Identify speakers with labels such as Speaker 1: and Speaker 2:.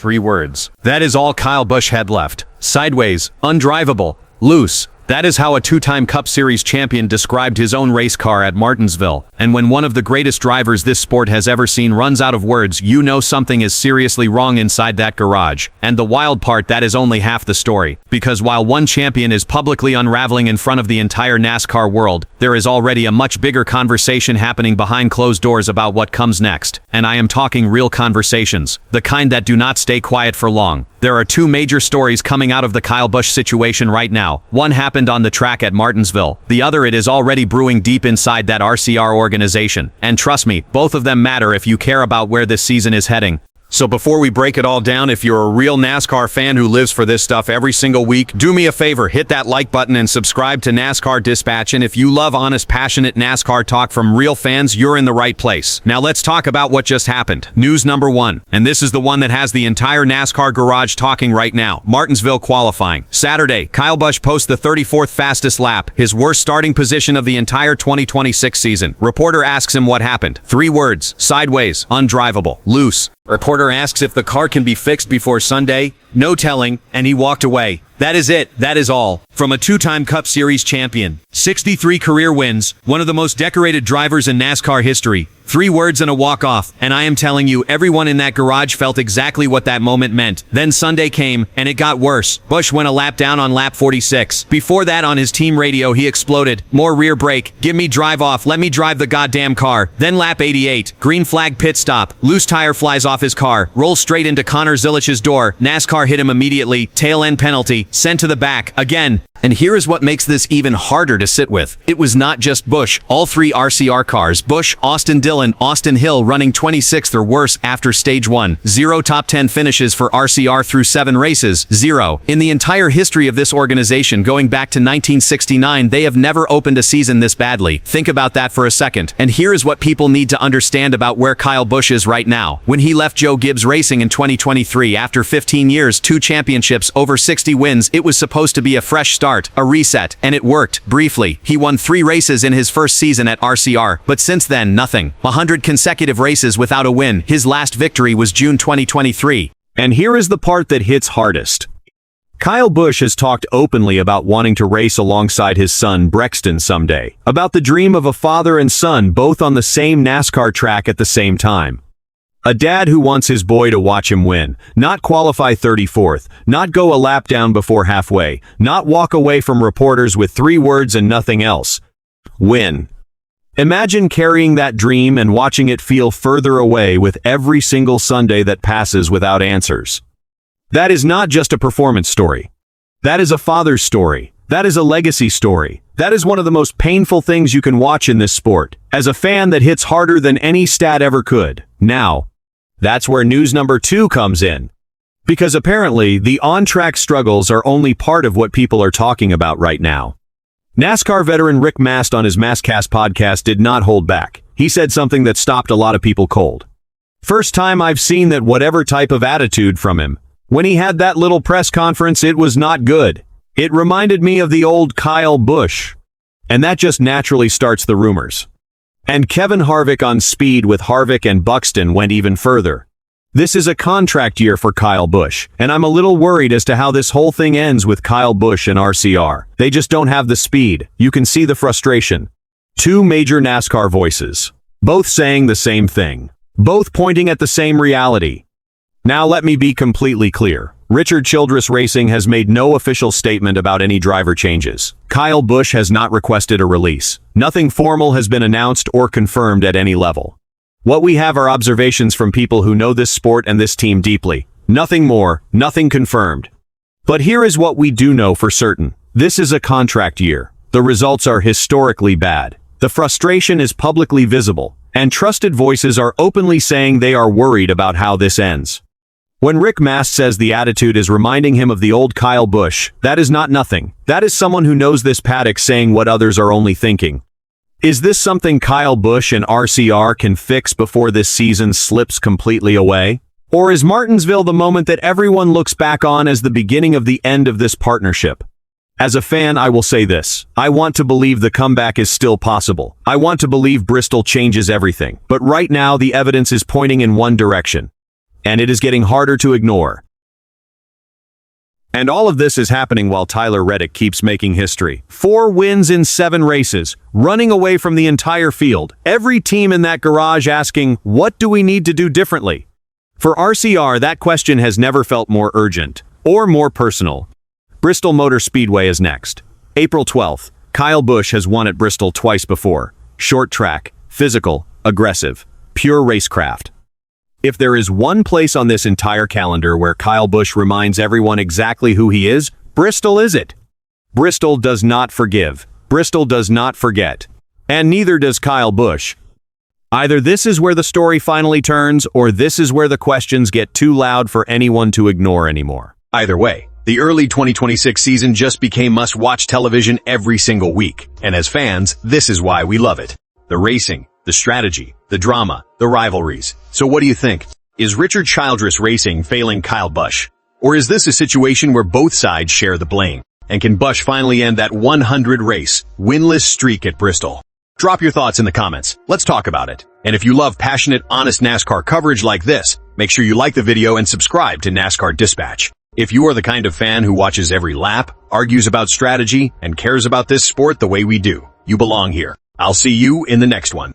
Speaker 1: 3 words. That is all Kyle Busch had left. Sideways, undrivable, loose. That is how a 2-time Cup Series champion described his own race car at Martinsville. And when one of the greatest drivers this sport has ever seen runs out of words, you know something is seriously wrong inside that garage. And the wild part, that is only half the story. Because while one champion is publicly unraveling in front of the entire NASCAR world, there is already a much bigger conversation happening behind closed doors about what comes next. And I am talking real conversations, the kind that do not stay quiet for long. There are 2 major stories coming out of the Kyle Busch situation right now. One happened on the track at Martinsville. The other, it is already brewing deep inside that RCR organization. And trust me, both of them matter if you care about where this season is heading. So before we break it all down, if you're a real NASCAR fan who lives for this stuff every single week, do me a favor, hit that like button and subscribe to NASCAR Dispatch. And if you love honest, passionate NASCAR talk from real fans, you're in the right place. Now let's talk about what just happened. News number 1. And this is the one that has the entire NASCAR garage talking right now. Martinsville qualifying. Saturday, Kyle Busch posts the 34th fastest lap, his worst starting position of the entire 2026 season. Reporter asks him what happened. 3 words. Sideways, undrivable, loose. Reporter asks if the car can be fixed before Sunday. No telling, and he walked away. That is it. That is all. From a 2-time Cup Series champion, 63 career wins, one of the most decorated drivers in NASCAR history, 3 words and a walk-off, and I am telling you, everyone in that garage felt exactly what that moment meant. Then Sunday came, and it got worse. Busch went a lap down on lap 46. Before that, on his team radio, he exploded. More rear brake. Give me drive off. Let me drive the goddamn car. Then lap 88. Green flag pit stop. Loose tire flies off his car. Rolls straight into Connor Zilich's door. NASCAR hit him immediately. Tail end penalty. Sent to the back. Again. And here is what makes this even harder to sit with. It was not just Busch. All 3 RCR cars, Busch, Austin Dillon, Austin Hill, running 26th or worse after stage 1. 0 top 10 finishes for RCR through 7 races. 0. In the entire history of this organization, going back to 1969, they have never opened a season this badly. Think about that for a second. And here is what people need to understand about where Kyle Busch is right now. When he left Joe Gibbs Racing in 2023, after 15 years, 2 championships, over 60 wins, it was supposed to be a fresh start. A reset, and it worked. Briefly, he won 3 races in his first season at RCR, but since then, nothing. 100 consecutive races without a win. His last victory was June 2023.
Speaker 2: And here is the part that hits hardest. Kyle Busch has talked openly about wanting to race alongside his son Brexton someday, about the dream of a father and son both on the same NASCAR track at the same time. A dad who wants his boy to watch him win, not qualify 34th, not go a lap down before halfway, not walk away from reporters with 3 words and nothing else. Win. Imagine carrying that dream and watching it feel further away with every single Sunday that passes without answers. That is not just a performance story. That is a father's story. That is a legacy story. That is one of the most painful things you can watch in this sport. As a fan, that hits harder than any stat ever could. Now, that's where news number 2 comes in. Because apparently, the on-track struggles are only part of what people are talking about right now. NASCAR veteran Rick Mast on his Mastcast podcast did not hold back. He said something that stopped a lot of people cold. First time I've seen that whatever type of attitude from him. When he had that little press conference, it was not good. It reminded me of the old Kyle Busch. And that just naturally starts the rumors. And Kevin Harvick on speed with Harvick and Buxton went even further. This is a contract year for Kyle Busch, and I'm a little worried as to how this whole thing ends with Kyle Busch and RCR. They just don't have the speed. You can see the frustration. 2 major NASCAR voices. Both saying the same thing. Both pointing at the same reality. Now let me be completely clear. Richard Childress Racing has made no official statement about any driver changes. Kyle Busch has not requested a release. Nothing formal has been announced or confirmed at any level. What we have are observations from people who know this sport and this team deeply. Nothing more, nothing confirmed. But here is what we do know for certain. This is a contract year. The results are historically bad. The frustration is publicly visible, and trusted voices are openly saying they are worried about how this ends. When Rick Mast says the attitude is reminding him of the old Kyle Busch, that is not nothing. That is someone who knows this paddock saying what others are only thinking. Is this something Kyle Busch and RCR can fix before this season slips completely away? Or is Martinsville the moment that everyone looks back on as the beginning of the end of this partnership? As a fan, I will say this. I want to believe the comeback is still possible. I want to believe Bristol changes everything. But right now, the evidence is pointing in one direction. and it is getting harder to ignore. And all of this is happening while Tyler Reddick keeps making history. 4 wins in 7 races, running away from the entire field. Every team in that garage asking, what do we need to do differently? For RCR, that question has never felt more urgent or more personal. Bristol Motor Speedway is next. April 12th, Kyle Busch has won at Bristol twice before. Short track, physical, aggressive, pure racecraft. If there is one place on this entire calendar where Kyle Busch reminds everyone exactly who he is, Bristol is it. Bristol does not forgive. Bristol does not forget. And neither does Kyle Busch. Either this is where the story finally turns, or this is where the questions get too loud for anyone to ignore anymore.
Speaker 1: Either way, the early 2026 season just became must-watch television every single week. And as fans, this is why we love it. The racing, the strategy, the drama, the rivalries. So what do you think? Is Richard Childress Racing failing Kyle Busch? Or is this a situation where both sides share the blame? And can Busch finally end that 100-race, winless streak at Bristol? Drop your thoughts in the comments. Let's talk about it. And if you love passionate, honest NASCAR coverage like this, make sure you like the video and subscribe to NASCAR Dispatch. If you are the kind of fan who watches every lap, argues about strategy, and cares about this sport the way we do, you belong here. I'll see you in the next one.